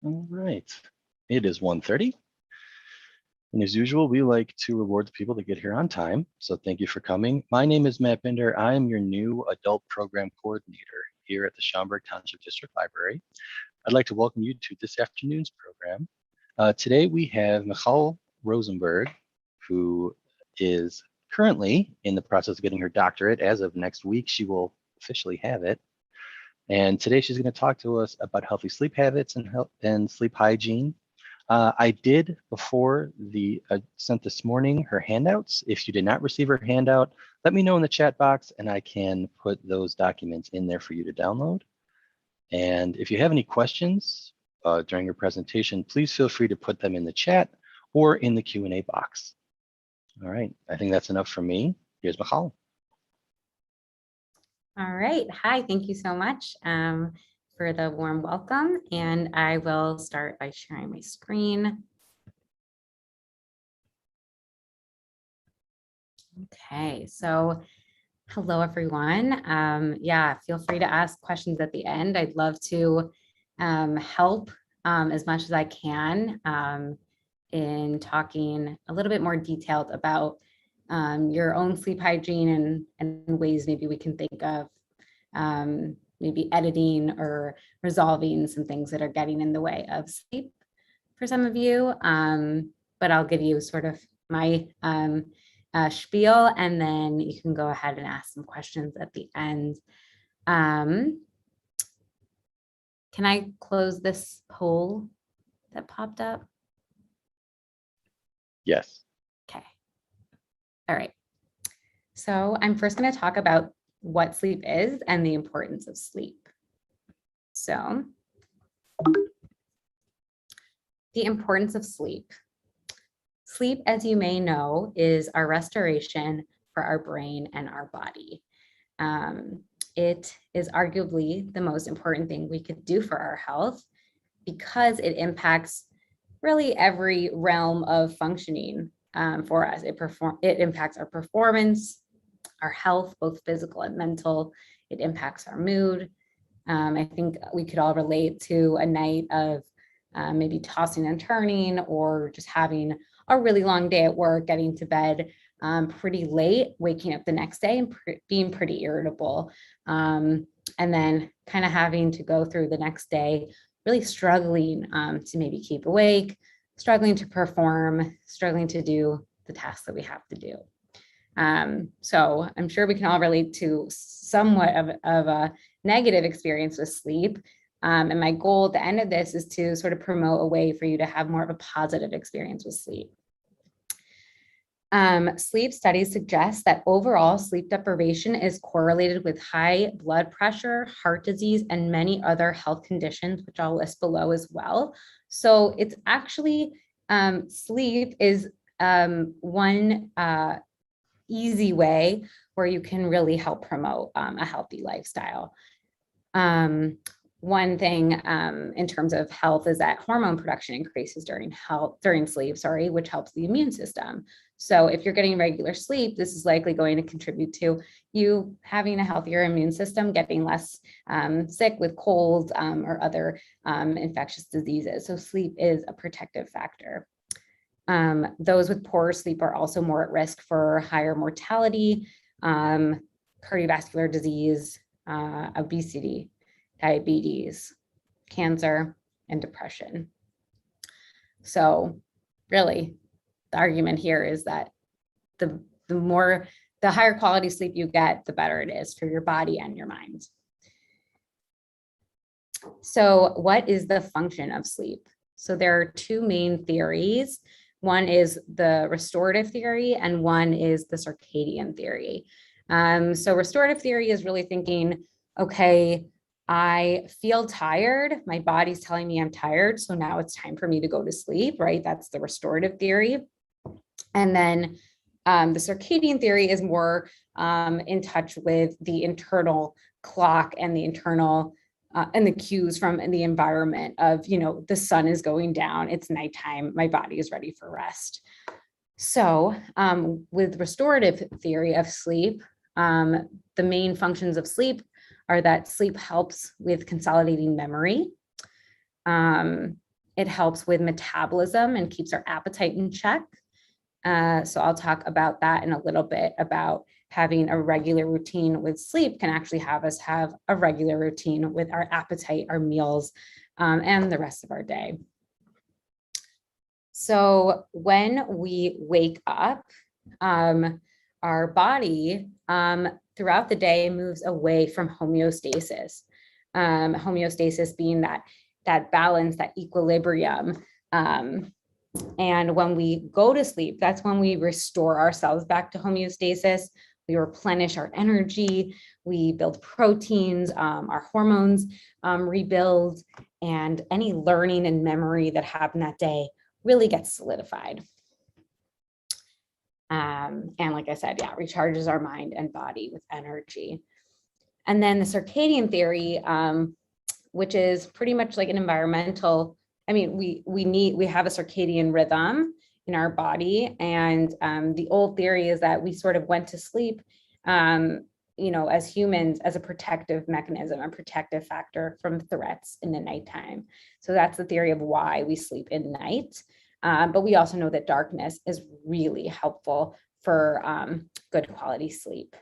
All right. It is 1:30. And as usual, we like to reward the people that get here on time. So thank you for coming. My name is Matt Binder. I am your new adult program coordinator here at the Schaumburg Township District Library. I'd like to welcome you to this afternoon's program. Today we have Michal Rosenberg, who is currently in the process of getting her doctorate. As of next week, she will officially have it. And today she's going to talk to us about healthy sleep habits and sleep hygiene. I did, before the sent this morning, her handouts. If you did not receive her handout, let me know in the chat box and I can put those documents in there for you to download. And if you have any questions during your presentation, please feel free to put them in the chat or in the Q&A box. All right, I think that's enough from me. Here's Michal. All right. Hi, thank you so much for the warm welcome. And I will start by sharing my screen. Okay, so hello, everyone. Yeah, feel free to ask questions at the end. I'd love to help as much as I can in talking a little bit more detailed about your own sleep hygiene and ways maybe we can think of maybe editing or resolving some things that are getting in the way of sleep for some of you. But I'll give you sort of my spiel, and then you can go ahead and ask some questions at the end. Can I close this poll that popped up? Yes. Okay. All right. So I'm first going to talk about what sleep is and the importance of sleep. So the importance of sleep. Sleep, as you may know, is our restoration for our brain and our body. It is arguably the most important thing we could do for our health because it impacts really every realm of functioning for us. It impacts our performance, our health, both physical and mental. It impacts our mood. I think we could all relate to a night of maybe tossing and turning, or just having a really long day at work, getting to bed pretty late, waking up the next day and being pretty irritable. And then kind of having to go through the next day, really struggling to maybe keep awake, struggling to perform, struggling to do the tasks that we have to do. So I'm sure we can all relate to somewhat of a negative experience with sleep. And my goal at the end of this is to sort of promote a way for you to have more of a positive experience with sleep. Sleep studies suggest that overall sleep deprivation is correlated with high blood pressure, heart disease, and many other health conditions, which I'll list below as well. So it's actually, sleep is one easy way where you can really help promote a healthy lifestyle. One thing in terms of health is that hormone production increases during sleep, which helps the immune system. So if you're getting regular sleep, this is likely going to contribute to you having a healthier immune system, getting less sick with colds or other infectious diseases. So sleep is a protective factor. Those with poor sleep are also more at risk for higher mortality, cardiovascular disease, obesity, diabetes, cancer, and depression. So really, the argument here is that the higher quality sleep you get, the better it is for your body and your mind. So what is the function of sleep? So there are two main theories. One is the restorative theory and one is the circadian theory. So restorative theory is really thinking, okay, I feel tired. My body's telling me I'm tired. So now it's time for me to go to sleep, right? That's the restorative theory. And then the circadian theory is more in touch with the internal clock and the internal and the cues from the environment of, the sun is going down, it's nighttime, my body is ready for rest. So with restorative theory of sleep, the main functions of sleep are that sleep helps with consolidating memory. It helps with metabolism and keeps our appetite in check. So I'll talk about that in a little bit, about having a regular routine with sleep can actually have us have a regular routine with our appetite, our meals, and the rest of our day. So when we wake up, our body throughout the day moves away from homeostasis. Homeostasis being that balance, that equilibrium. And when we go to sleep, that's when we restore ourselves back to homeostasis. We replenish our energy, we build proteins, our hormones rebuild, and any learning and memory that happened that day really gets solidified. And like I said, yeah, recharges our mind and body with energy. And then the circadian theory, which is pretty much like an environmental, I mean, we have a circadian rhythm in our body. And the old theory is that we sort of went to sleep, as humans, as a protective mechanism, a protective factor from threats in the nighttime. So that's the theory of why we sleep in night. But we also know that darkness is really helpful for good quality sleep.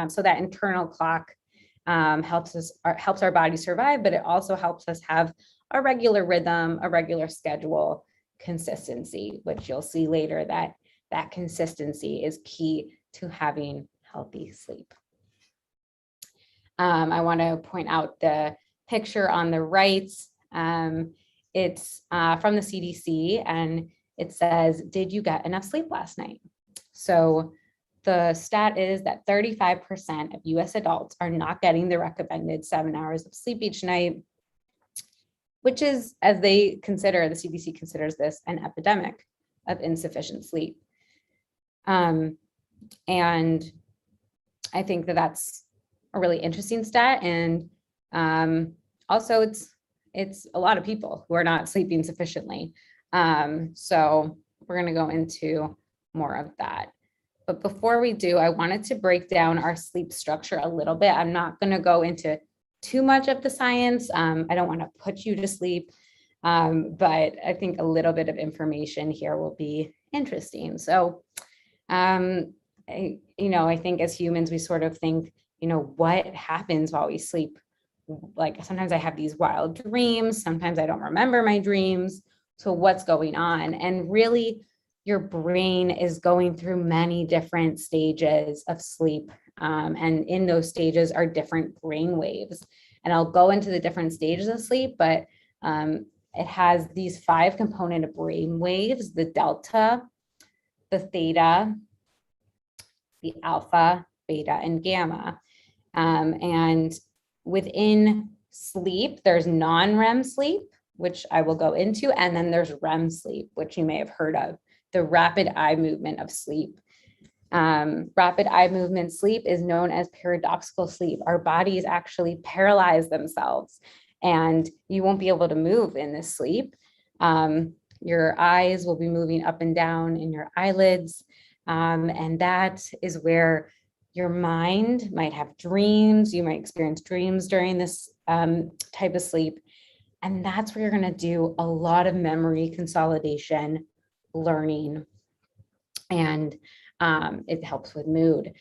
So that internal clock helps our body survive, but it also helps us have a regular rhythm, a regular schedule, consistency, which you'll see later that consistency is key to having healthy sleep. I want to point out the picture on the right. It's from the CDC, and it says, "Did you get enough sleep last night?" So the stat is that 35% of US adults are not getting the recommended 7 hours of sleep each night, which is, as the CDC considers this an epidemic of insufficient sleep. And I think that that's a really interesting stat. And also it's a lot of people who are not sleeping sufficiently. So we're going to go into more of that. But before we do, I wanted to break down our sleep structure a little bit. I'm not going to go into too much of the science. I don't want to put you to sleep, but I think a little bit of information here will be interesting. So, I think as humans, we sort of think, what happens while we sleep? Like sometimes I have these wild dreams, sometimes I don't remember my dreams. So what's going on? And really, your brain is going through many different stages of sleep. And in those stages are different brain waves. And I'll go into the different stages of sleep, but it has these 5 component brain waves: the delta, the theta, the alpha, beta, and gamma. And within sleep, there's non-REM sleep, which I will go into, and then there's REM sleep, which you may have heard of, the rapid eye movement of sleep. Rapid eye movement sleep is known as paradoxical sleep. Our bodies actually paralyze themselves, and you won't be able to move in this sleep. Your eyes will be moving up and down in your eyelids, and that is where your mind might have dreams. You might experience dreams during this type of sleep. And that's where you're going to do a lot of memory consolidation, learning, and it helps with mood.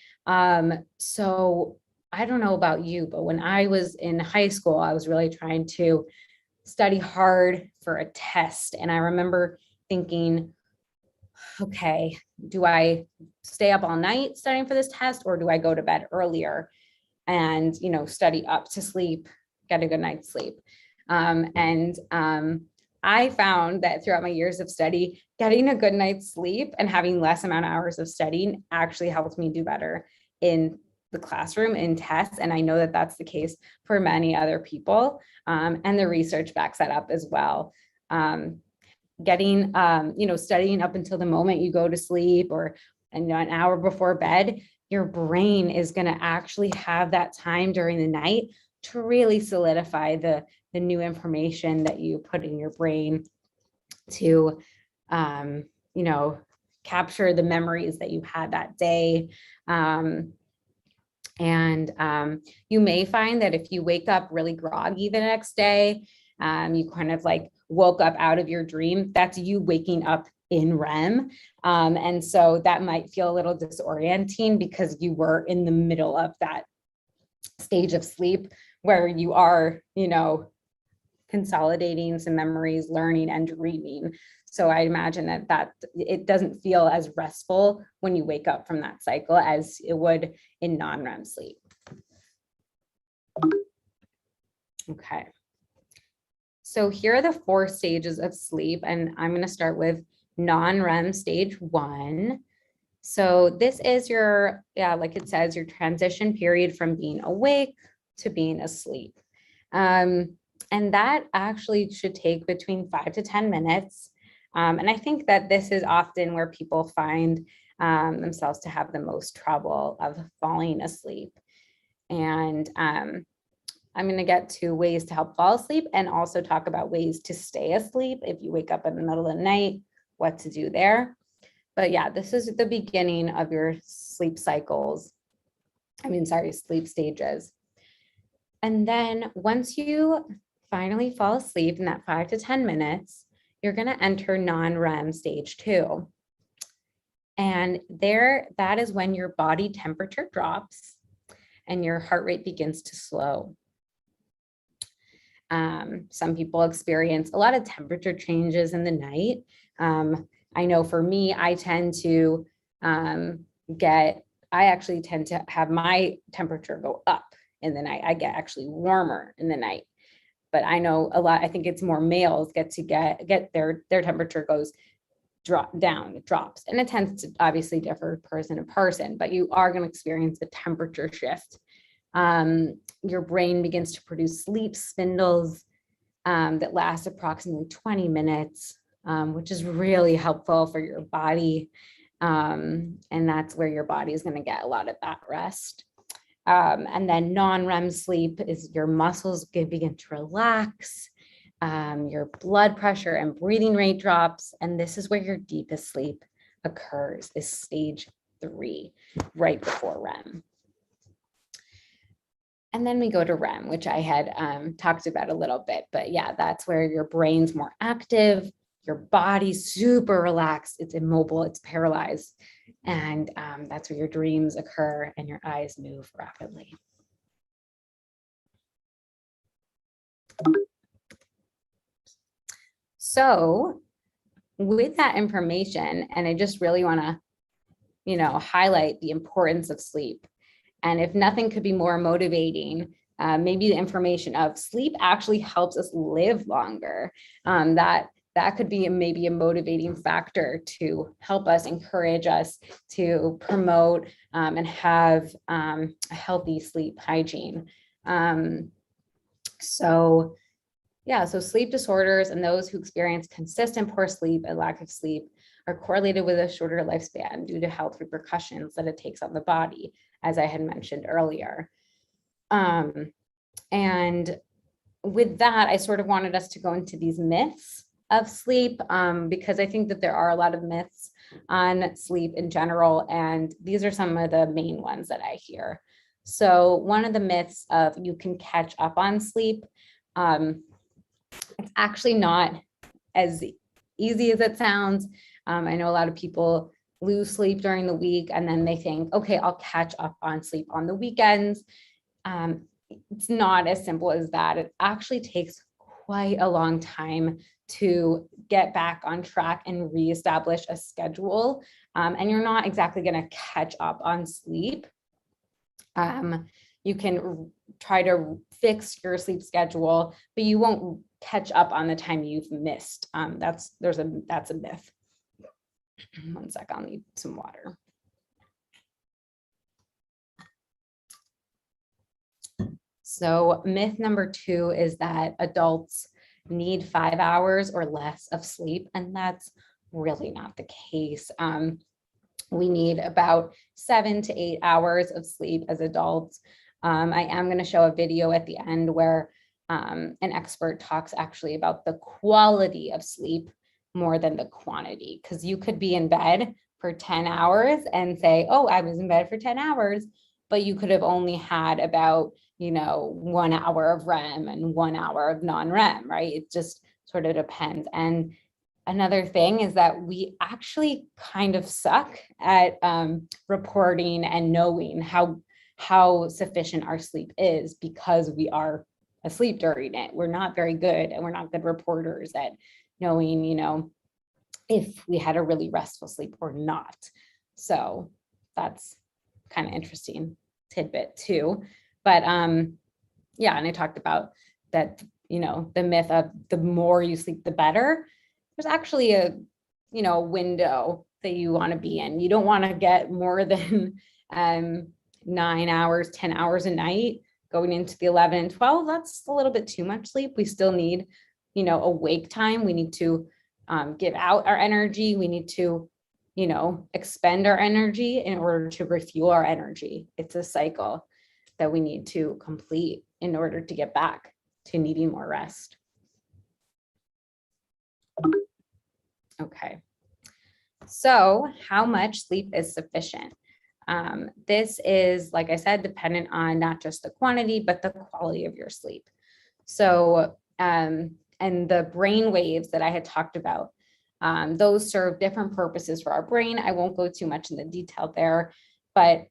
So I don't know about you, but when I was in high school, I was really trying to study hard for a test. And I remember thinking, okay, do I stay up all night studying for this test, or do I go to bed earlier and, study up to sleep, get a good night's sleep? I found that throughout my years of study, getting a good night's sleep and having less amount of hours of studying actually helped me do better in the classroom, in tests. And I know that that's the case for many other people. And the research backs that up as well. Studying up until the moment you go to sleep, or an hour before bed, your brain is going to actually have that time during the night to really solidify the new information that you put in your brain, to capture the memories that you had that day. You may find that if you wake up really groggy the next day, you kind of like woke up out of your dream. That's you waking up in REM. And so that might feel a little disorienting because you were in the middle of that stage of sleep where you are, consolidating some memories, learning and dreaming. So I imagine that it doesn't feel as restful when you wake up from that cycle as it would in non-REM sleep. Okay. So here are the 4 stages of sleep, and I'm going to start with non-REM stage 1. So this is your, like it says, your transition period from being awake to being asleep. And that actually should take between 5 to 10 minutes. And I think that this is often where people find themselves to have the most trouble of falling asleep. And I'm going to get to ways to help fall asleep and also talk about ways to stay asleep if you wake up in the middle of the night, what to do there. But yeah, this is the beginning of your sleep cycles. Sleep stages. And then once you finally fall asleep in that 5 to 10 minutes, you're going to enter non-REM stage 2. And that is when your body temperature drops and your heart rate begins to slow. Some people experience a lot of temperature changes in the night. I know for me, I actually tend to have my temperature go up in the night. I get actually warmer in the night. But I know I think it's more males get their temperature drops. And it tends to obviously differ person to person, but you are going to experience a temperature shift. Your brain begins to produce sleep spindles that last approximately 20 minutes, which is really helpful for your body. And that's where your body is going to get a lot of that rest. And then non-REM sleep is your muscles begin to relax, your blood pressure and breathing rate drops. And this is where your deepest sleep occurs, is stage 3, right before REM. And then we go to REM, which I had talked about a little bit, but yeah, that's where your brain's more active, your body's super relaxed, it's immobile, it's paralyzed. And that's where your dreams occur and your eyes move rapidly. So with that information, and I just really want to, highlight the importance of sleep. And if nothing could be more motivating, maybe the information of sleep actually helps us live longer. That could be maybe a motivating factor to help us, encourage us to promote and have a healthy sleep hygiene. So sleep disorders and those who experience consistent poor sleep and lack of sleep are correlated with a shorter lifespan due to health repercussions that it takes on the body, as I had mentioned earlier. And with that, I sort of wanted us to go into these myths of sleep, because I think that there are a lot of myths on sleep in general, and these are some of the main ones that I hear. So one of the myths of you can catch up on sleep, it's actually not as easy as it sounds. I know a lot of people lose sleep during the week and then they think, okay, I'll catch up on sleep on the weekends. It's not as simple as that. It actually takes quite a long time to get back on track and reestablish a schedule. And you're not exactly going to catch up on sleep. You can try to fix your sleep schedule, but you won't catch up on the time you've missed. That's a myth. One sec, I'll need some water. So myth number 2 is that adults need 5 hours or less of sleep, and that's really not the case. We need about 7 to 8 hours of sleep as adults. I am going to show a video at the end where an expert talks actually about the quality of sleep more than the quantity, because you could be in bed for 10 hours and say, oh, I was in bed for 10 hours, but you could have only had about 1 hour of REM and 1 hour of non-REM, right? It just sort of depends. And another thing is that we actually kind of suck at reporting and knowing how sufficient our sleep is because we are asleep during it. We're not very good, and we're not good reporters at knowing, if we had a really restful sleep or not. So that's kind of interesting tidbit too. But yeah, and I talked about that, the myth of the more you sleep, the better. There's actually a window that you want to be in. You don't want to get more than 9 hours, 10 hours a night going into the 11 and 12. That's a little bit too much sleep. We still need, awake time. We need to give out our energy. We need to, expend our energy in order to refuel our energy. It's a cycle that we need to complete in order to get back to needing more rest. Okay. So how much sleep is sufficient? This is, like I said, dependent on not just the quantity, but the quality of your sleep. So, and the brain waves that I had talked about, those serve different purposes for our brain. I won't go too much in the detail there, but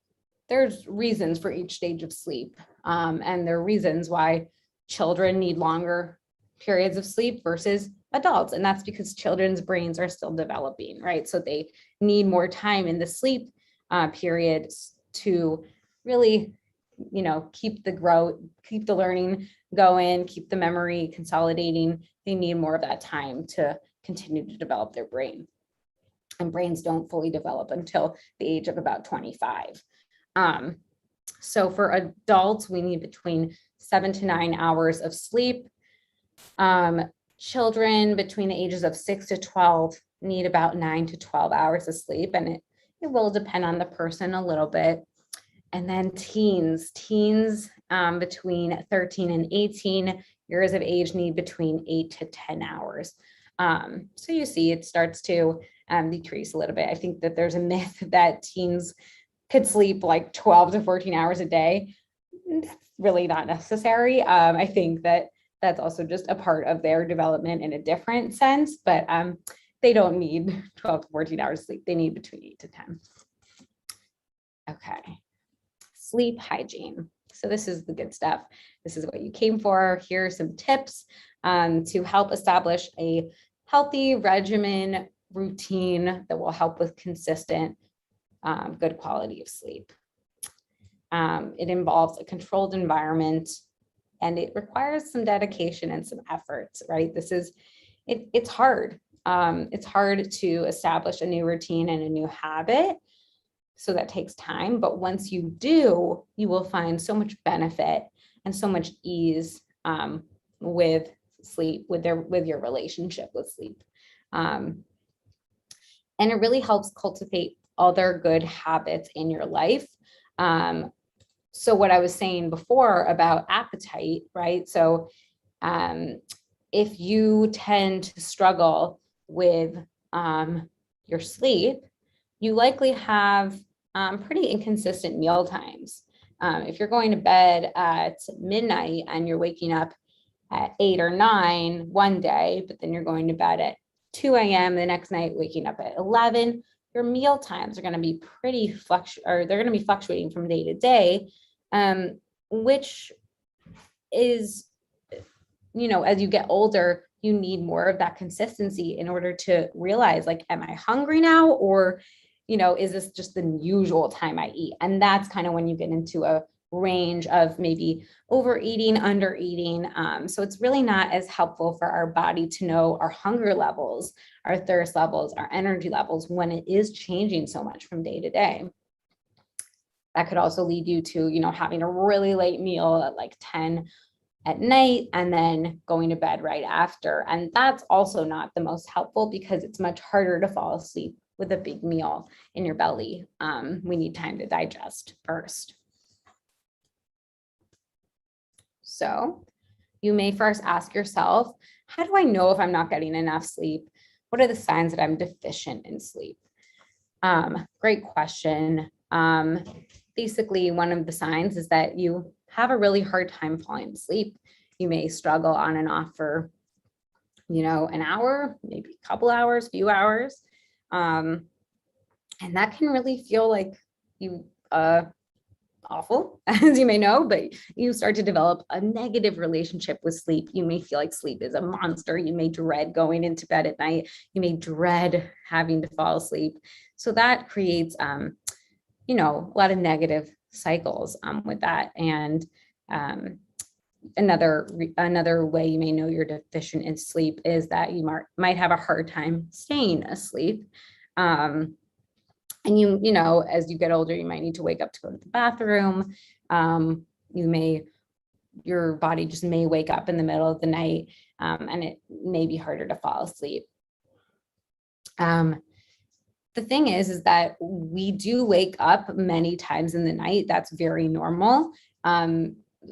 there's reasons for each stage of sleep. And there are reasons why children need longer periods of sleep versus adults. And that's because children's brains are still developing, right? So they need more time in the sleep periods to really, keep the growth, keep the learning going, keep the memory consolidating. They need more of that time to continue to develop their brain. And brains don't fully develop until the age of about 25. So for adults, we need between 7 to 9 hours of sleep. Children between the ages of 6 to 12 need about 9 to 12 hours of sleep, and it will depend on the person a little bit. And then teens between 13 and 18 years of age need between 8 to 10 hours. So you see it starts to decrease a little bit. I think that there's a myth that teens could sleep like 12 to 14 hours a day. That's really not necessary. I think that that's also just a part of their development in a different sense, but they don't need 12 to 14 hours of sleep. They need between 8 to 10. Okay, sleep hygiene. So this is the good stuff. This is what you came for. Here are some tips to help establish a healthy regimen routine that will help with consistent, good quality of sleep. It involves a controlled environment, and it requires some dedication and some efforts, right? It's hard. It's hard to establish a new routine and a new habit. So that takes time. But once you do, you will find so much benefit and so much ease with sleep, with your relationship with sleep. And it really helps cultivate other good habits in your life. So what I was saying before about appetite, right? So if you tend to struggle with your sleep, you likely have pretty inconsistent meal times. If you're going to bed at midnight and you're waking up at 8 or 9 one day, but then you're going to bed at 2 a.m. the next night, waking up at 11, your meal times are going to be they're going to be fluctuating from day to day, which is, as you get older, you need more of that consistency in order to realize, like, am I hungry now? Or, is this just the usual time I eat? And that's kind of when you get into a range of maybe overeating, undereating. So it's really not as helpful for our body to know our hunger levels, our thirst levels, our energy levels when it is changing so much from day to day. That could also lead you to, having a really late meal at like 10 at night and then going to bed right after. And that's also not the most helpful because it's much harder to fall asleep with a big meal in your belly. We need time to digest first. So you may first ask yourself, how do I know if I'm not getting enough sleep? What are the signs that I'm deficient in sleep? Great question. Basically, one of the signs is that you have a really hard time falling asleep. You may struggle on and off for, an hour, maybe a couple hours, few hours. And that can really feel like you, awful, as you may know, but you start to develop a negative relationship with sleep. You may feel like sleep is a monster. You may dread going into bed at night. You may dread having to fall asleep. So that creates, a lot of negative cycles with that. And another way you may know you're deficient in sleep is that you might have a hard time staying asleep. And as you get older, you might need to wake up to go to the bathroom. Your body just may wake up in the middle of the night, and it may be harder to fall asleep. The thing is that we do wake up many times in the night. That's very normal.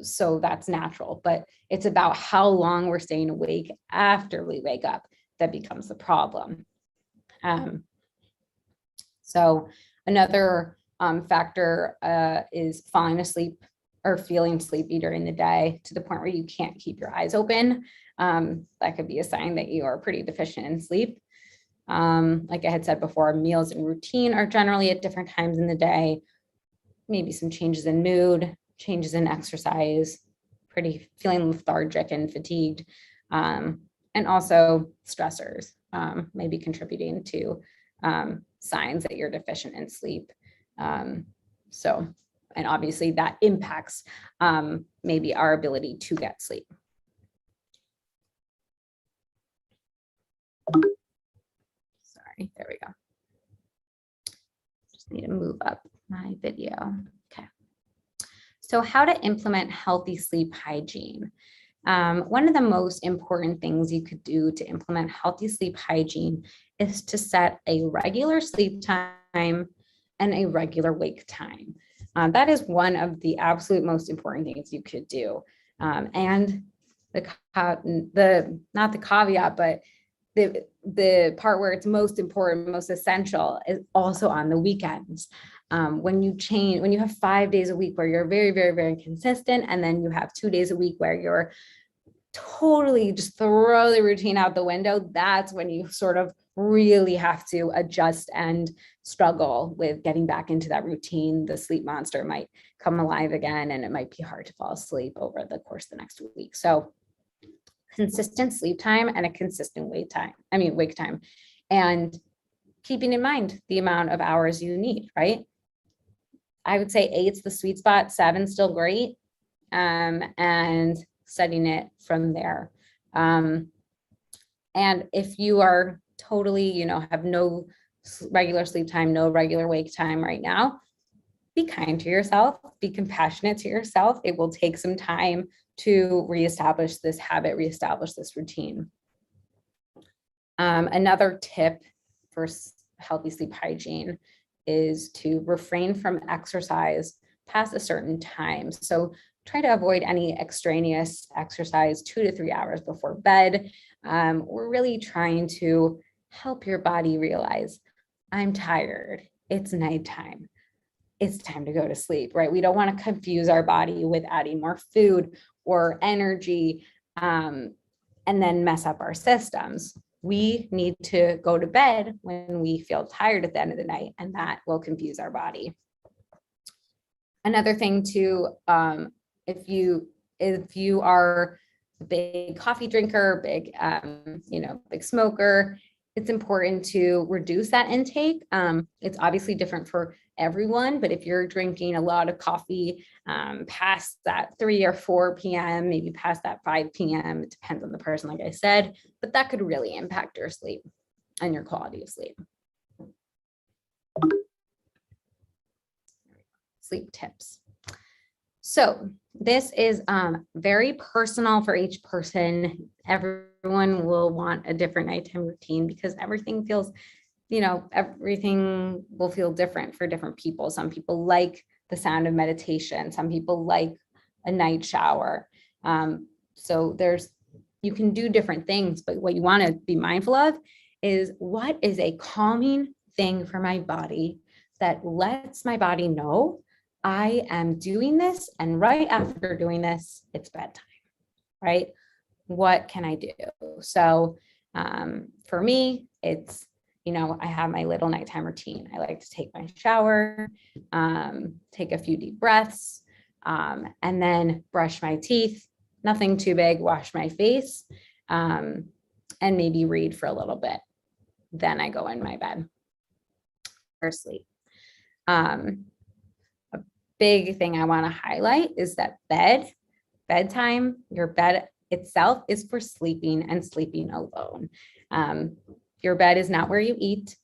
So that's natural, but it's about how long we're staying awake after we wake up that becomes the problem. So another factor is falling asleep or feeling sleepy during the day to the point where you can't keep your eyes open. That could be a sign that you are pretty deficient in sleep. Like I had said before, meals and routine are generally at different times in the day. Maybe some changes in mood, changes in exercise, feeling lethargic and fatigued, and also stressors may be contributing to signs that you're deficient in sleep. And obviously that impacts maybe our ability to get sleep. Sorry, there we go. Just need to move up my video. Okay. So how to implement healthy sleep hygiene. One of the most important things you could do to implement healthy sleep hygiene is to set a regular sleep time and a regular wake time. That is one of the absolute most important things you could do. And not the caveat, but the part where it's most important, most essential is also on the weekends. When you have 5 days a week where you're very, very, very consistent, and then you have 2 days a week where you're totally just throw the routine out the window, that's when you sort of really have to adjust and struggle with getting back into that routine. The sleep monster might come alive again, and it might be hard to fall asleep over the course of the next week. So consistent sleep time and a consistent wake time, and keeping in mind the amount of hours you need, right? I would say 8's the sweet spot, 7's still great, and setting it from there. And if you are totally, have no regular sleep time, no regular wake time right now, be kind to yourself, be compassionate to yourself. It will take some time to reestablish this habit, reestablish this routine. Another tip for healthy sleep hygiene is to refrain from exercise past a certain time. So try to avoid any extraneous exercise 2 to 3 hours before bed. We're really trying to help your body realize, I'm tired, it's nighttime, it's time to go to sleep, right? We don't want to confuse our body with adding more food or energy and then mess up our systems. We need to go to bed when we feel tired at the end of the night, and that will confuse our body. Another thing too, if you are a big coffee drinker, big smoker, it's important to reduce that intake. It's obviously different for everyone, but if you're drinking a lot of coffee past that 3 or 4 p.m., maybe past that 5 p.m., it depends on the person, like I said, but that could really impact your sleep and your quality of sleep. Sleep tips. So this is very personal for each person. Everyone will want a different nighttime routine because everything will feel different for different people. Some people like the sound of meditation. Some people like a night shower. So you can do different things, but what you want to be mindful of is what is a calming thing for my body that lets my body know I am doing this, and right after doing this, it's bedtime, right? What can I do? So for me, it's, I have my little nighttime routine. I like to take my shower, take a few deep breaths, and then brush my teeth, nothing too big, wash my face, and maybe read for a little bit. Then I go in my bed or sleep. A big thing I want to highlight is that bedtime, your bed itself is for sleeping and sleeping alone. Your bed is not where you eat.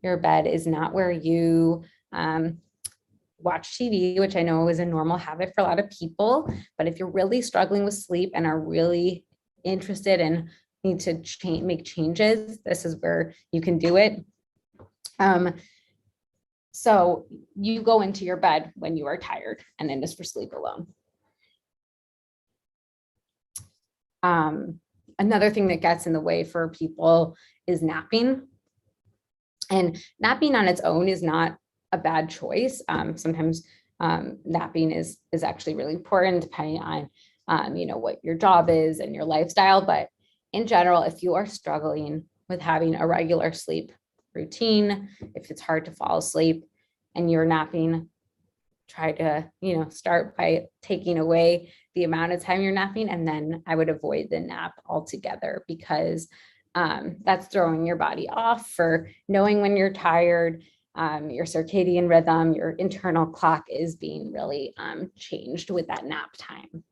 Your bed is not where you watch TV, which I know is a normal habit for a lot of people. But if you're really struggling with sleep and are really interested and need to make changes, this is where you can do it. So you go into your bed when you are tired, and it is for sleep alone. Another thing that gets in the way for people is napping. And napping on its own is not a bad choice. Sometimes napping is actually really important depending on what your job is and your lifestyle. But in general, if you are struggling with having a regular sleep routine, if it's hard to fall asleep and you're napping, try to start by taking away the amount of time you're napping, and then I would avoid the nap altogether, because that's throwing your body off for knowing when you're tired. Your circadian rhythm, your internal clock is being really changed with that nap time.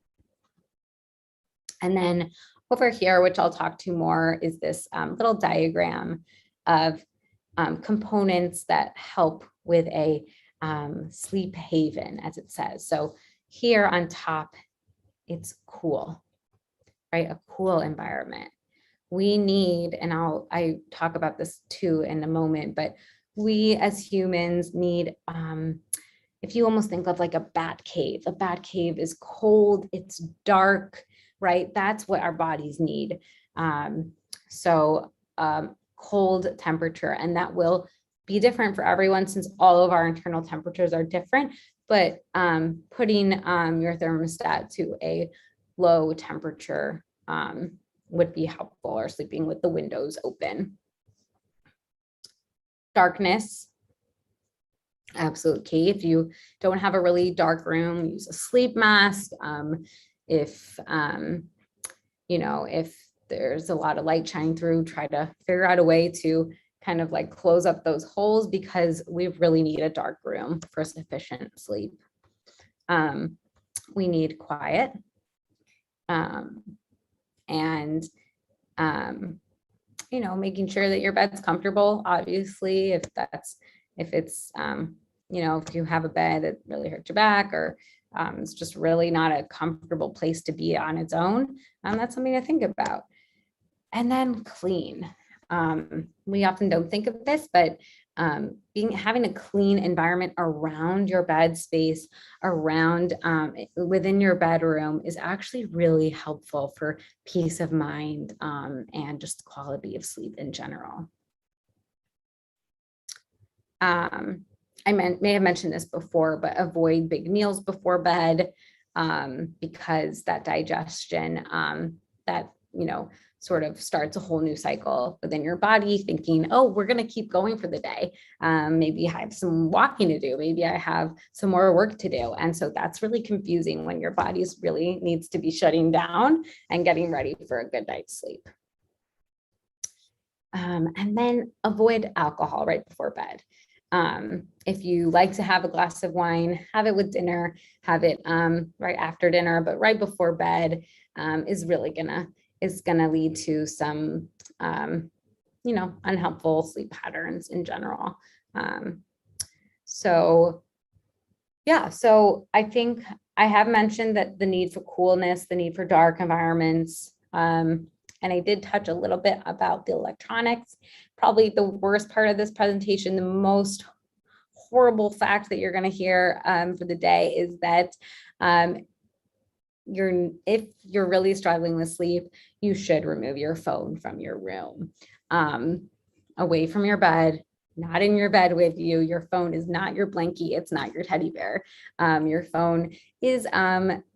And then over here, which I'll talk to more, is this little diagram of components that help with a sleep haven, as it says. So here on top, it's cool, right? A cool environment. We need, and I talk about this too in a moment, but we as humans need, if you almost think of like a bat cave is cold, it's dark, right? That's what our bodies need. So cold temperature, and that will be different for everyone since all of our internal temperatures are different, but putting your thermostat to a low temperature would be helpful, or sleeping with the windows open. Darkness, absolute key. If you don't have a really dark room, use a sleep mask. If there's a lot of light shining through, try to figure out a way to kind of like close up those holes, because we really need a dark room for sufficient sleep. We need quiet. And making sure that your bed's comfortable. Obviously, if you have a bed that really hurts your back, or it's just really not a comfortable place to be on its own, that's something to think about. And then clean. We often don't think of this, but having a clean environment around your bed space, around within your bedroom, is actually really helpful for peace of mind and just quality of sleep in general. I may have mentioned this before, but avoid big meals before bed, because that digestion that sort of starts a whole new cycle within your body, thinking, oh, we're going to keep going for the day. Maybe I have some walking to do. Maybe I have some more work to do. And so that's really confusing when your body really needs to be shutting down and getting ready for a good night's sleep. And then avoid alcohol right before bed. If you like to have a glass of wine, have it with dinner, have it right after dinner, but right before bed is really gonna lead to some unhelpful sleep patterns in general. So I think I have mentioned that the need for coolness, the need for dark environments, and I did touch a little bit about the electronics. Probably the worst part of this presentation, the most horrible fact that you're going to hear for the day, is that if you're really struggling with sleep, you should remove your phone from your room, away from your bed, not in your bed with you. Your phone is not your blankie. It's not your teddy bear. Your phone is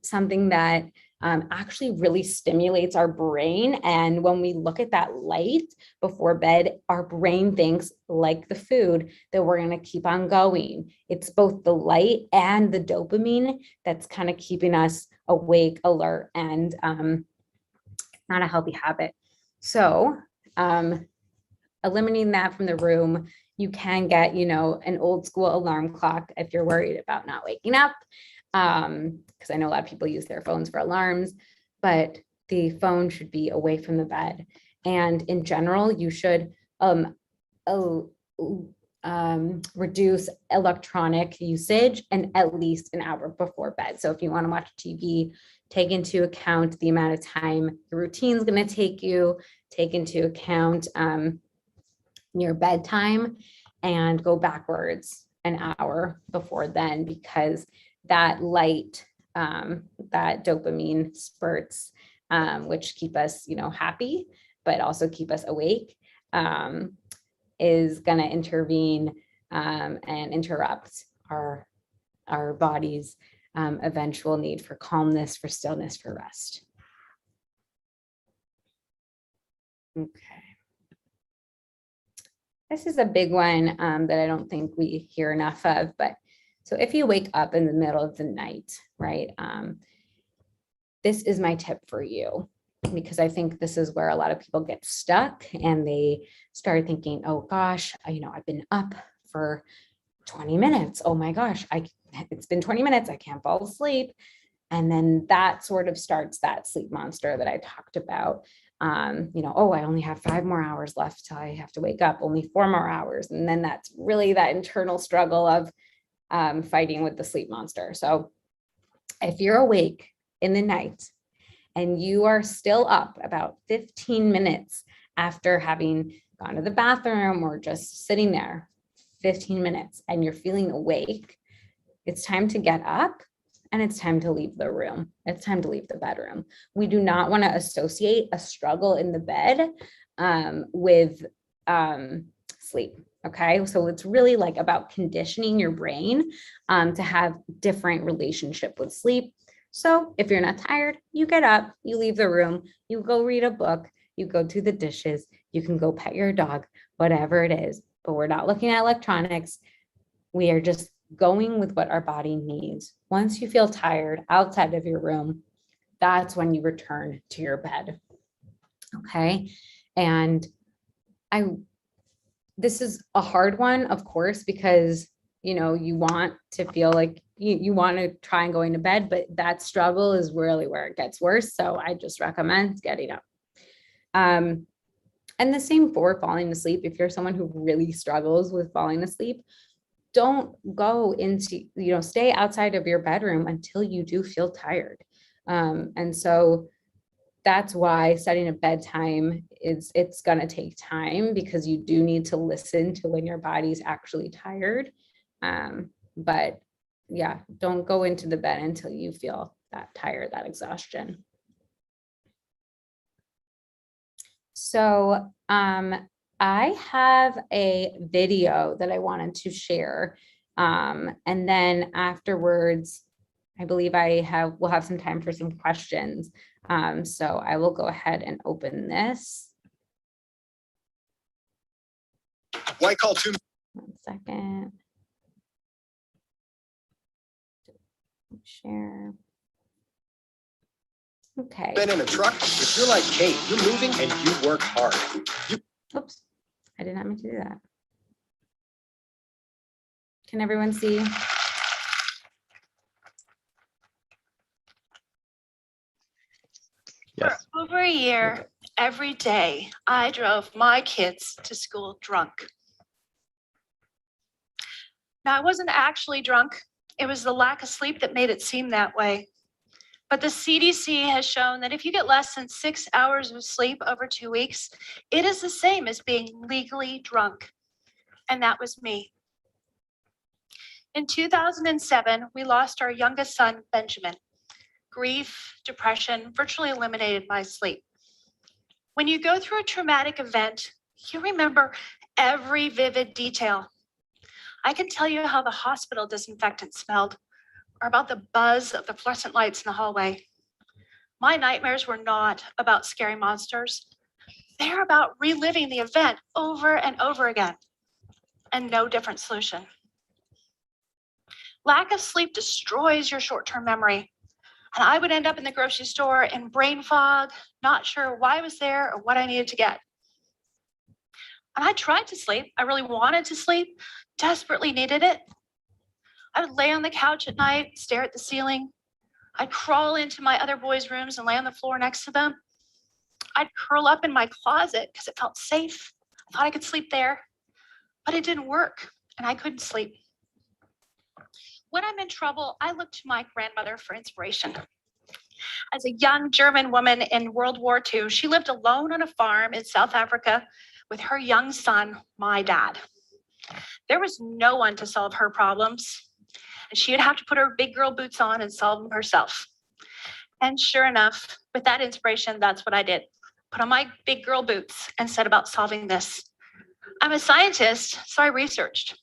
something that actually really stimulates our brain. And when we look at that light before bed, our brain thinks, like the food, that we're going to keep on going. It's both the light and the dopamine that's kind of keeping us awake, alert, and not a healthy habit. So eliminating that from the room, you can get, an old school alarm clock if you're worried about not waking up. Because I know a lot of people use their phones for alarms, but the phone should be away from the bed. And in general, you should reduce electronic usage and at least an hour before bed. So if you want to watch TV, take into account the amount of time your routine is going to take into account your bedtime, and go backwards an hour before then, because that light, that dopamine spurts, which keep us, happy, but also keep us awake, is going to intervene and interrupt our body's eventual need for calmness, for stillness, for rest. Okay. This is a big one that I don't think we hear enough of, but so if you wake up in the middle of the night, right, this is my tip for you, because I think this is where a lot of people get stuck and they start thinking, oh gosh, I've been up for 20 minutes. Oh my gosh, it's been 20 minutes. I can't fall asleep. And then that sort of starts that sleep monster that I talked about. Oh, I only have 5 more hours left till I have to wake up, only 4 more hours. And then that's really that internal struggle of fighting with the sleep monster. So if you're awake in the night and you are still up about 15 minutes after having gone to the bathroom or just sitting there 15 minutes and you're feeling awake, it's time to get up and it's time to leave the room. It's time to leave the bedroom. We do not want to associate a struggle in the bed with sleep. Okay, so it's really like about conditioning your brain to have different relationship with sleep. So if you're not tired, you get up, you leave the room, you go read a book, you go do the dishes, you can go pet your dog, whatever it is. But we're not looking at electronics. We are just going with what our body needs. Once you feel tired outside of your room, that's when you return to your bed. Okay. And this is a hard one, of course, because, you want to feel like you want to try and going to bed, but that struggle is really where it gets worse. So I just recommend getting up. And the same for falling asleep. If you're someone who really struggles with falling asleep, don't go into, stay outside of your bedroom until you do feel tired. And so that's why setting a bedtime it's going to take time, because you do need to listen to when your body's actually tired. But yeah, don't go into the bed until you feel that tired, that exhaustion. So, I have a video that I wanted to share. And then afterwards, I believe we'll have some time for some questions. So I will go ahead and open this. Why call 2? 1 second. Share. Okay. Been in a truck? If you're like Kate, you're moving and you work hard. Oops, I did not mean to do that. Can everyone see? Yes. For over a year, every day, I drove my kids to school drunk. Now, I wasn't actually drunk. It was the lack of sleep that made it seem that way. But the CDC has shown that if you get less than 6 hours of sleep over 2 weeks, it is the same as being legally drunk. And that was me. In 2007, we lost our youngest son, Benjamin. Grief, depression virtually eliminated my sleep. When you go through a traumatic event, you remember every vivid detail. I can tell you how the hospital disinfectant smelled, or about the buzz of the fluorescent lights in the hallway. My nightmares were not about scary monsters. They're about reliving the event over and over again, and no different solution. Lack of sleep destroys your short-term memory. And I would end up in the grocery store in brain fog, not sure why I was there or what I needed to get. And I tried to sleep. I really wanted to sleep, desperately needed it. I would lay on the couch at night, stare at the ceiling. I'd crawl into my other boys' rooms and lay on the floor next to them. I'd curl up in my closet because it felt safe. I thought I could sleep there, but it didn't work and I couldn't sleep. When I'm in trouble, I look to my grandmother for inspiration. As a young German woman in World War II, she lived alone on a farm in South Africa with her young son, my dad. There was no one to solve her problems, and she would have to put her big girl boots on and solve them herself. And sure enough, with that inspiration, that's what I did. Put on my big girl boots and set about solving this. I'm a scientist, so I researched.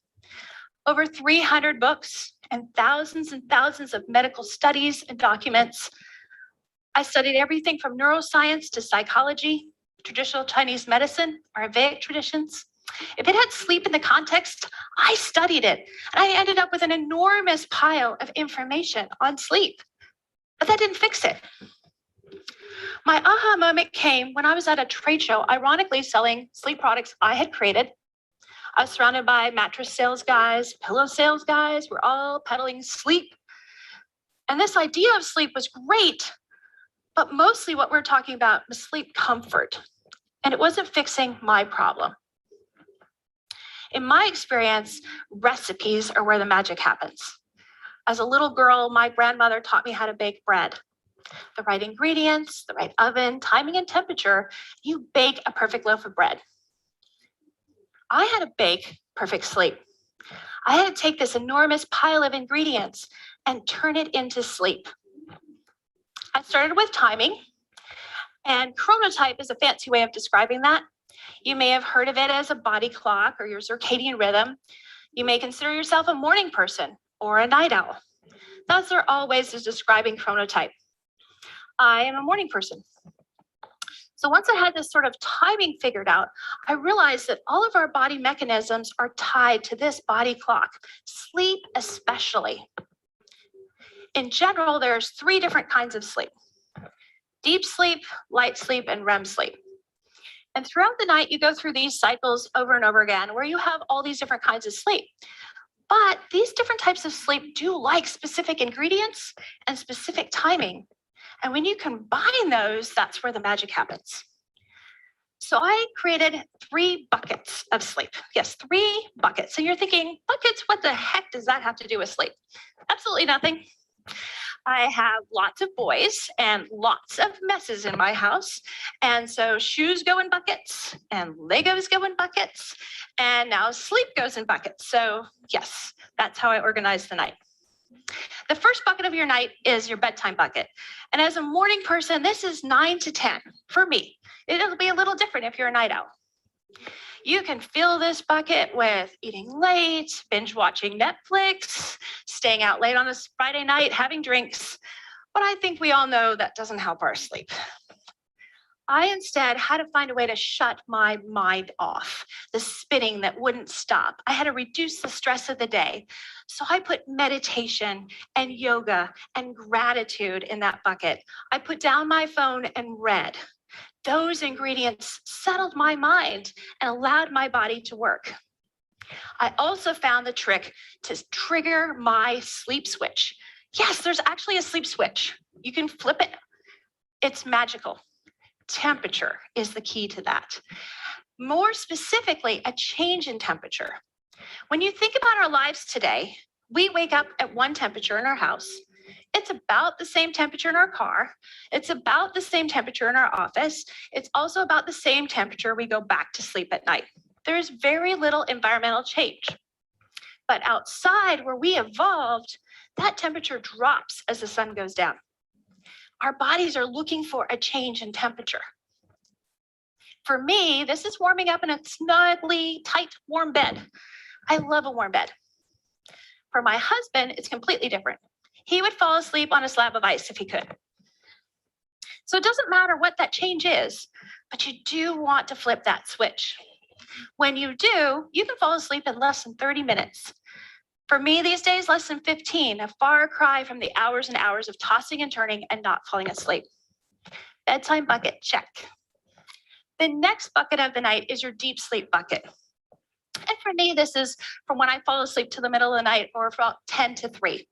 Over 300 books and thousands of medical studies and documents. I studied everything from neuroscience to psychology, traditional Chinese medicine, Ayurvedic traditions. If it had sleep in the context, I studied it. And I ended up with an enormous pile of information on sleep. But that didn't fix it. My aha moment came when I was at a trade show, ironically selling sleep products I had created. I was surrounded by mattress sales guys, pillow sales guys. We're all peddling sleep. And this idea of sleep was great, but mostly what we're talking about was sleep comfort. And it wasn't fixing my problem. In my experience, recipes are where the magic happens. As a little girl, my grandmother taught me how to bake bread. The right ingredients, the right oven, timing and temperature, you bake a perfect loaf of bread. I had to bake perfect sleep. I had to take this enormous pile of ingredients and turn it into sleep. I started with timing, and chronotype is a fancy way of describing that. You may have heard of it as a body clock or your circadian rhythm. You may consider yourself a morning person or a night owl. Those are all ways of describing chronotype. I am a morning person. So once I had this sort of timing figured out, I realized that all of our body mechanisms are tied to this body clock, sleep especially. In general, there's 3 different kinds of sleep: deep sleep, light sleep, and REM sleep. And throughout the night, you go through these cycles over and over again where you have all these different kinds of sleep. But these different types of sleep do like specific ingredients and specific timing. And when you combine those, that's where the magic happens. So I created 3 buckets of sleep. Yes, 3 buckets. So you're thinking, buckets, what the heck does that have to do with sleep? Absolutely nothing. I have lots of boys and lots of messes in my house. And so shoes go in buckets and Legos go in buckets. And now sleep goes in buckets. So yes, that's how I organize the night. The first bucket of your night is your bedtime bucket. And as a morning person, this is 9 to 10 for me. It'll be a little different if you're a night owl. You can fill this bucket with eating late, binge watching Netflix, staying out late on a Friday night, having drinks. But I think we all know that doesn't help our sleep. I instead had to find a way to shut my mind off, the spinning that wouldn't stop. I had to reduce the stress of the day. So I put meditation and yoga and gratitude in that bucket. I put down my phone and read. Those ingredients settled my mind and allowed my body to work. I also found the trick to trigger my sleep switch. Yes, there's actually a sleep switch. You can flip it. It's magical. Temperature is the key to that. More specifically, a change in temperature. When you think about our lives today, we wake up at one temperature in our house. It's about the same temperature in our car. It's about the same temperature in our office. It's also about the same temperature we go back to sleep at night. There is very little environmental change. But outside where we evolved, that temperature drops as the sun goes down. Our bodies are looking for a change in temperature. For me, this is warming up in a snugly, tight, warm bed. I love a warm bed. For my husband, it's completely different. He would fall asleep on a slab of ice if he could. So it doesn't matter what that change is, but you do want to flip that switch. When you do, you can fall asleep in less than 30 minutes. For me these days, less than 15, a far cry from the hours and hours of tossing and turning and not falling asleep. Bedtime bucket, check. The next bucket of the night is your deep sleep bucket. And for me, this is from when I fall asleep to the middle of the night or about 10 to 3.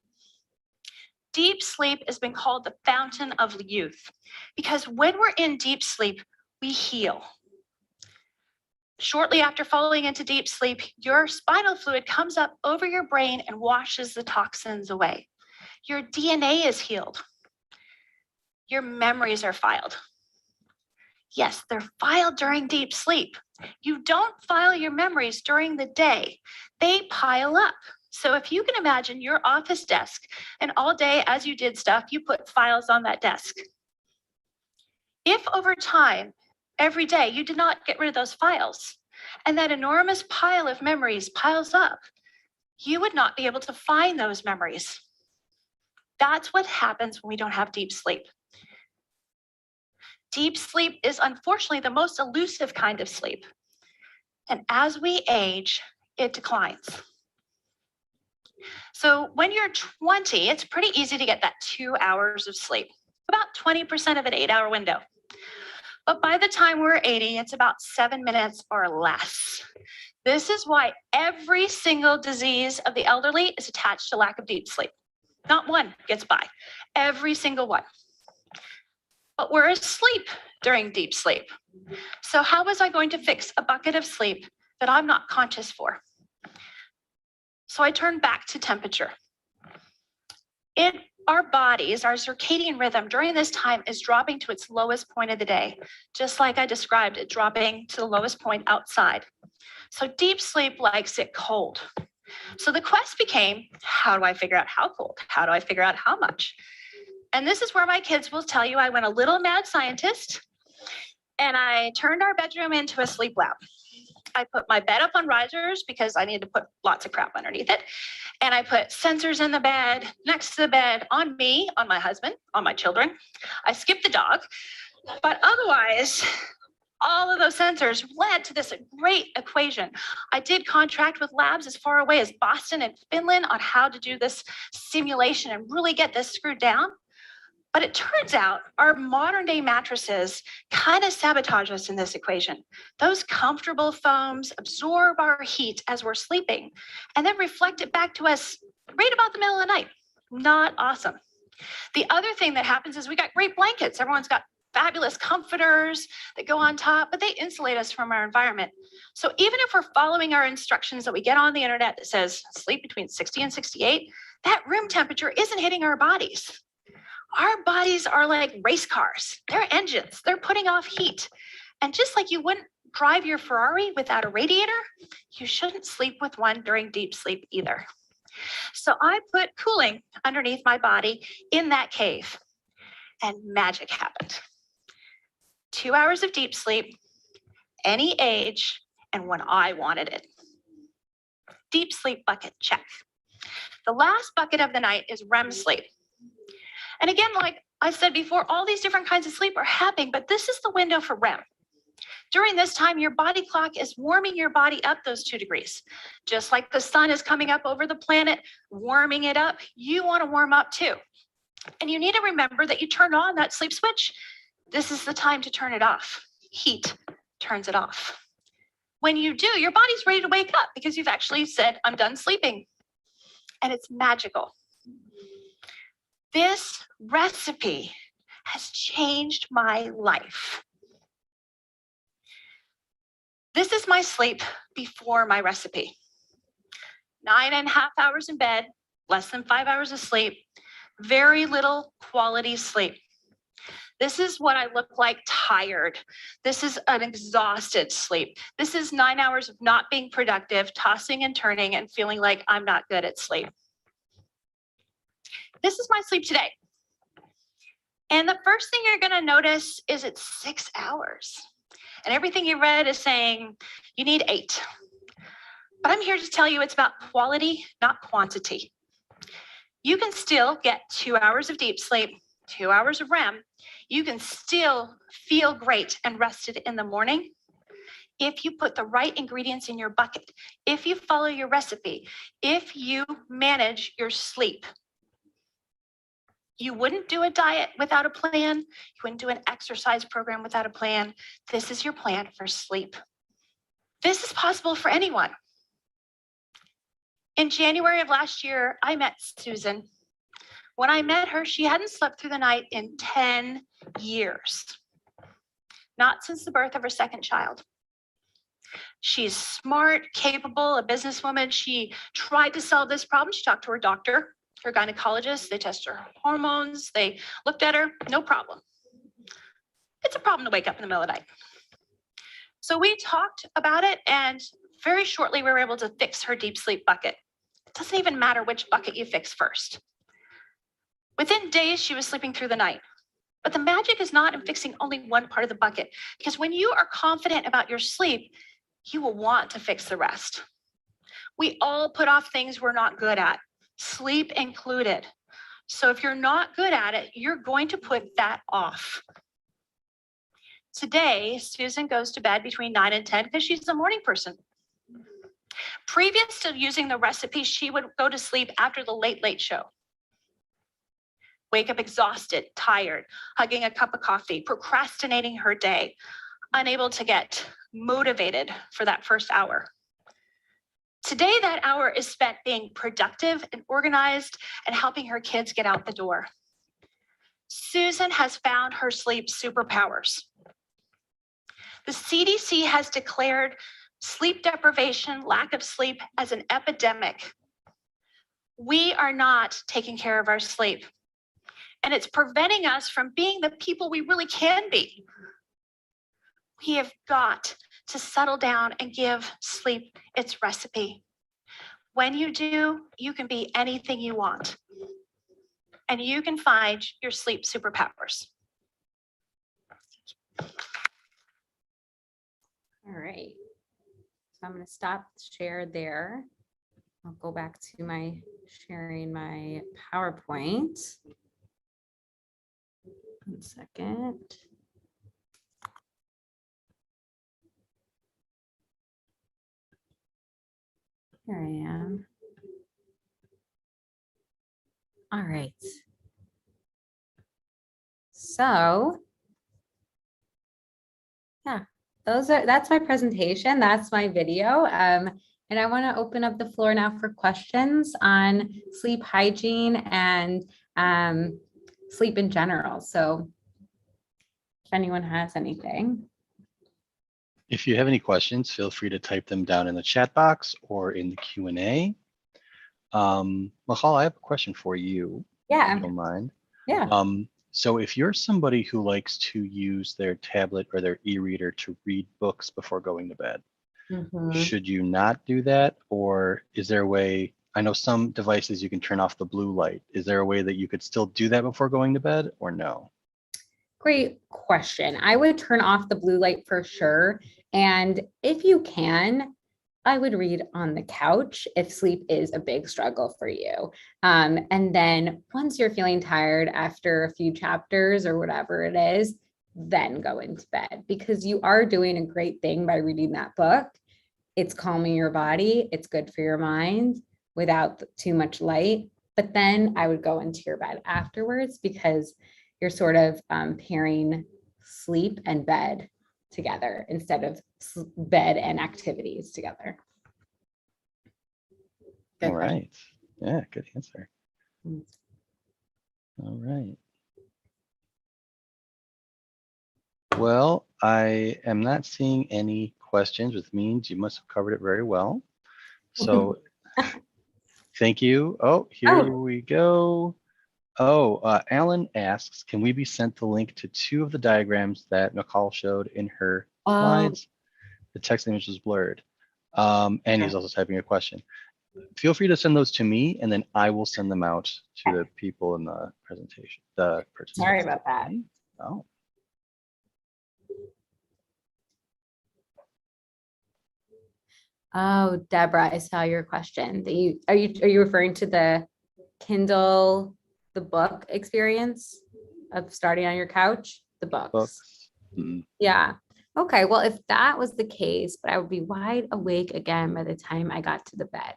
Deep sleep has been called the fountain of youth because when we're in deep sleep, we heal. Shortly after falling into deep sleep, your spinal fluid comes up over your brain and washes the toxins away. Your DNA is healed. Your memories are filed. Yes, they're filed during deep sleep. You don't file your memories during the day. They pile up. So if you can imagine your office desk and all day as you did stuff, you put files on that desk. If over time, every day, you did not get rid of those files, and that enormous pile of memories piles up, you would not be able to find those memories. That's what happens when we don't have deep sleep. Deep sleep is unfortunately the most elusive kind of sleep. And as we age, it declines. So when you're 20, it's pretty easy to get that 2 hours of sleep, about 20% of an 8-hour window. But by the time we're 80, it's about 7 minutes or less. This is why every single disease of the elderly is attached to lack of deep sleep. Not one gets by, every single one. But we're asleep during deep sleep. So how was I going to fix a bucket of sleep that I'm not conscious for? So I turned back to temperature. In our bodies, our circadian rhythm during this time is dropping to its lowest point of the day, just like I described it dropping to the lowest point outside. So deep sleep likes it cold. So the quest became, how do I figure out how cold? How do I figure out how much? And this is where my kids will tell you I went a little mad scientist and I turned our bedroom into a sleep lab. I put my bed up on risers because I needed to put lots of crap underneath it. And I put sensors in the bed, next to the bed, on me, on my husband, on my children. I skipped the dog, but otherwise, all of those sensors led to this great equation. I did contract with labs as far away as Boston and Finland on how to do this simulation and really get this screwed down. But it turns out our modern day mattresses kind of sabotage us in this equation. Those comfortable foams absorb our heat as we're sleeping and then reflect it back to us right about the middle of the night. Not awesome. The other thing that happens is we got great blankets. Everyone's got fabulous comforters that go on top, but they insulate us from our environment. So even if we're following our instructions that we get on the internet that says sleep between 60 and 68, that room temperature isn't hitting our bodies. Our bodies are like race cars. They're engines. They're putting off heat. And just like you wouldn't drive your Ferrari without a radiator, you shouldn't sleep with one during deep sleep either. So I put cooling underneath my body in that cave, and magic happened. 2 hours of deep sleep, any age, and when I wanted it. Deep sleep bucket, check. The last bucket of the night is REM sleep. And again, like I said before, all these different kinds of sleep are happening, but this is the window for REM. During this time, your body clock is warming your body up those 2 degrees. Just like the sun is coming up over the planet, warming it up, you want to warm up too. And you need to remember that you turn on that sleep switch. This is the time to turn it off. Heat turns it off. When you do, your body's ready to wake up because you've actually said, I'm done sleeping. And it's magical. This recipe has changed my life. This is my sleep before my recipe. 9.5 hours in bed, less than 5 hours of sleep, very little quality sleep. This is what I look like tired. This is an exhausted sleep. This is 9 hours of not being productive, tossing and turning and feeling like I'm not good at sleep. This is my sleep today. And the first thing you're going to notice is it's 6 hours. And everything you read is saying you need 8. But I'm here to tell you it's about quality, not quantity. You can still get 2 hours of deep sleep, 2 hours of REM. You can still feel great and rested in the morning if you put the right ingredients in your bucket, if you follow your recipe, if you manage your sleep. You wouldn't do a diet without a plan. You wouldn't do an exercise program without a plan. This is your plan for sleep. This is possible for anyone. In January of last year, I met Susan. When I met her, she hadn't slept through the night in 10 years, not since the birth of her second child. She's smart, capable, a businesswoman. She tried to solve this problem. She talked to her doctor, her gynecologist. They tested her hormones. They looked at her, no problem. It's a problem to wake up in the middle of the night. So we talked about it, and very shortly we were able to fix her deep sleep bucket. It doesn't even matter which bucket you fix first. Within days, she was sleeping through the night. But the magic is not in fixing only one part of the bucket, because when you are confident about your sleep, you will want to fix the rest. We all put off things we're not good at, sleep included. So if you're not good at it, you're going to put that off. Today, Susan goes to bed between 9 and 10 because she's a morning person. Previous to using the recipe, she would go to sleep after the late show. Wake up exhausted, tired, hugging a cup of coffee, procrastinating her day, unable to get motivated for that first hour. Today, that hour is spent being productive and organized and helping her kids get out the door. Susan has found her sleep superpowers. The CDC has declared sleep deprivation, lack of sleep, as an epidemic. We are not taking care of our sleep, and it's preventing us from being the people we really can be. We have got to settle down and give sleep its recipe. When you do, you can be anything you want, and you can find your sleep superpowers. All right. So I'm going to stop share there. I'll go back to my sharing my PowerPoint. 1 second. Here I am. All right. So, yeah, that's my presentation. That's my video. And I want to open up the floor now for questions on sleep hygiene and sleep in general. So if anyone has anything. If you have any questions, feel free to type them down in the chat box or in the Q&A. Michal, I have a question for you. Yeah. If you don't mind. Yeah. So if you're somebody who likes to use their tablet or their e-reader to read books before going to bed, should you not do that? Or is there a way, I know some devices you can turn off the blue light. Is there a way that you could still do that before going to bed or no? Great question. I would turn off the blue light for sure. And if you can, I would read on the couch if sleep is a big struggle for you. And then once you're feeling tired after a few chapters or whatever it is, then go into bed, because you are doing a great thing by reading that book. It's calming your body. It's good for your mind without too much light. But then I would go into your bed afterwards, because you're sort of pairing sleep and bed together instead of bed and activities together. All right. Yeah, good answer. Mm. All right. Well, I am not seeing any questions, which means you must have covered it very well. So thank you. Oh, here we go. Oh, Alan asks, can we be sent the link to 2 of the diagrams that Nicole showed in her slides? The text image was blurred. And he's also typing a question. Feel free to send those to me, and then I will send them out to the people in the presentation. Sorry about that. Oh. Oh, Deborah, I saw your question. Are you referring to the Kindle, the book experience of starting on your couch? The books. Books. Mm, Yeah. Okay. Well, if that was the case, but I would be wide awake again by the time I got to the bed.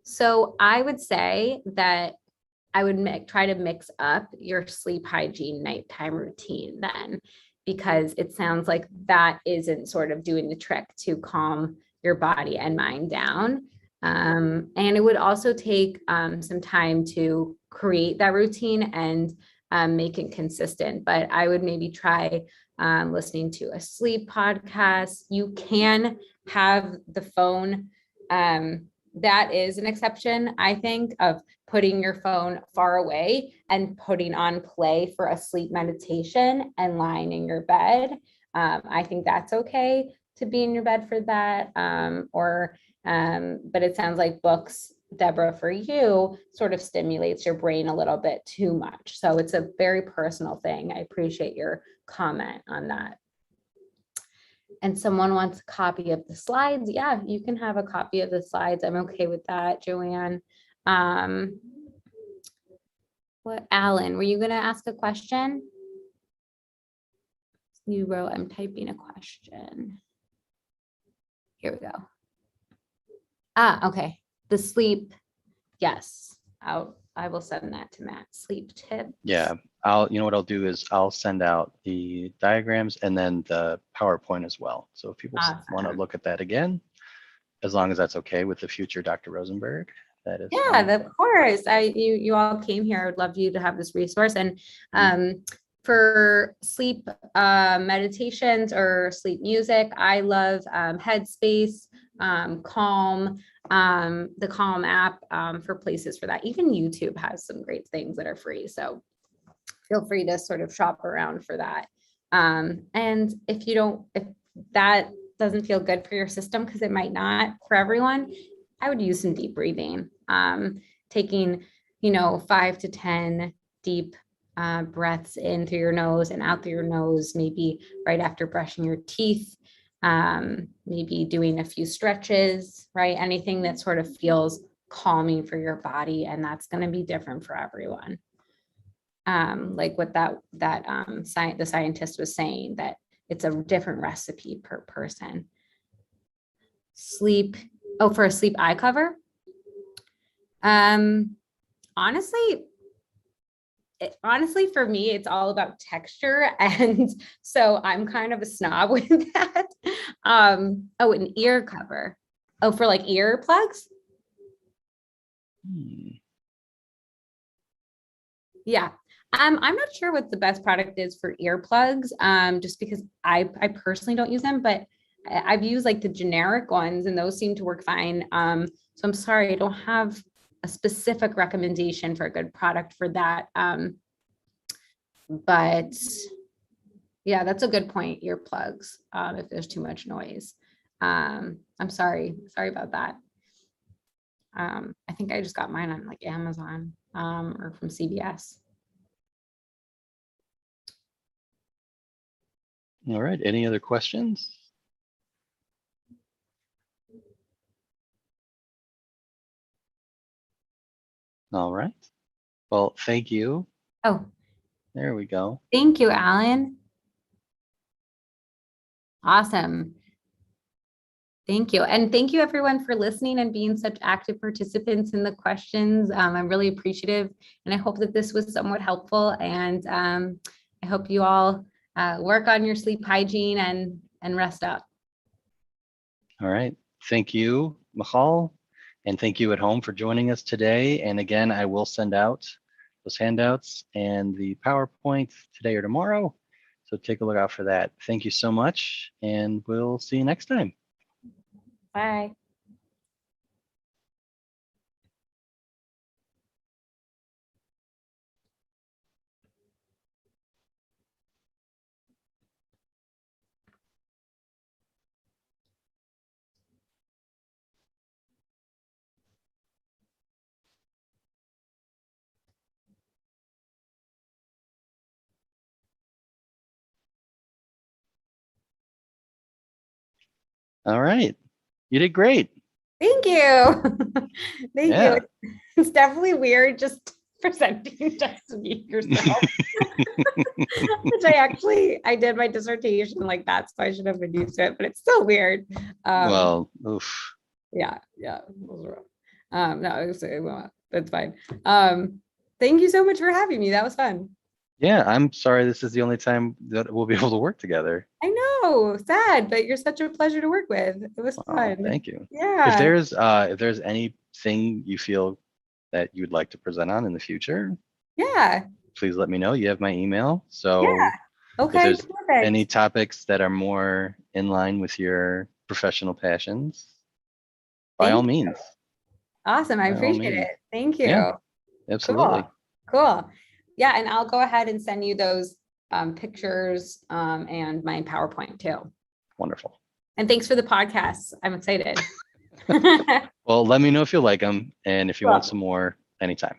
So I would say that I would try to mix up your sleep hygiene nighttime routine then, because it sounds like that isn't sort of doing the trick to calm your body and mind down. And it would also take some time to create that routine and make it consistent. But I would maybe try listening to a sleep podcast. You can have the phone. That is an exception, I think, of putting your phone far away and putting on play for a sleep meditation and lying in your bed. I think that's okay to be in your bed for that. But it sounds like books, Deborah, for you sort of stimulates your brain a little bit too much. So it's a very personal thing. I appreciate your comment on that. And someone wants a copy of the slides. Yeah, you can have a copy of the slides. I'm okay with that, Joanne. What, Alan, were you going to ask a question? You wrote, I'm typing a question. Here we go. Okay. The sleep. Yes. I will send that to Matt. Sleep tips. yeah, you know what I'll do is I'll send out the diagrams and then the PowerPoint as well. So if people want to Awesome. look at that again, as long as that's okay with the future Dr. Rosenberg, that is Yeah, fine. of course. You all came here. I would love you to have this resource. And for sleep meditations or sleep music, I love Headspace, Calm, the Calm app for places for that. Even YouTube has some great things that are free. So feel free to sort of shop around for that. And if that doesn't feel good for your system, because it might not for everyone, I would use some deep breathing, taking, 5 to 10 deep breaths in through your nose and out through your nose, maybe right after brushing your teeth, maybe doing a few stretches, right? Anything that sort of feels calming for your body. And that's going to be different for everyone. Like what the scientist was saying, that it's a different recipe per person. Sleep. Oh, for a sleep eye cover. Honestly, for me, it's all about texture. And so I'm kind of a snob with that. Oh, an ear cover. Oh, for like ear plugs? Yeah. I'm not sure what the best product is for earplugs, just because I personally don't use them, but I've used like the generic ones and those seem to work fine. So I'm sorry, I don't have a specific recommendation for a good product for that. But yeah, that's a good point, earplugs, if there's too much noise. I'm sorry about that. I think I just got mine on like Amazon, or from CVS. All right, any other questions? All right, well, thank you. Oh, There we go. thank you, Alan. Awesome. Thank you. And thank you everyone for listening and being such active participants in the questions. I'm really appreciative, and I hope that this was somewhat helpful. And I hope you all work on your sleep hygiene and rest up. All right, thank you, Michal, and thank you at home for joining us today. And again, I will send out those handouts and the PowerPoint today or tomorrow. So take a look out for that. Thank you so much, and we'll see you next time. Bye. All right, you did great. Thank you. Thank Yeah. you. It's definitely weird just presenting just to be yourself. Which I did my dissertation like that, so I should have been used to it, but it's still weird. Well, oof. Yeah. It was rough. No, it's fine. Thank you so much for having me. That was fun. Yeah, I'm sorry this is the only time that we'll be able to work together. I know, sad, but you're such a pleasure to work with. It was Oh, fun. thank you. Yeah. If there's anything you feel that you would like to present on in the future, Yeah. please let me know. You have my email. Yeah. So if Okay. there's Perfect. any topics that are more in line with your professional passions, by all Thank you. means. Awesome. I By all appreciate means. it. Thank you. Yeah, absolutely. Cool. Yeah. And I'll go ahead and send you those pictures and my PowerPoint too. Wonderful. And thanks for the podcast. I'm excited. Well, let me know if you like them and if you want Cool. some more anytime.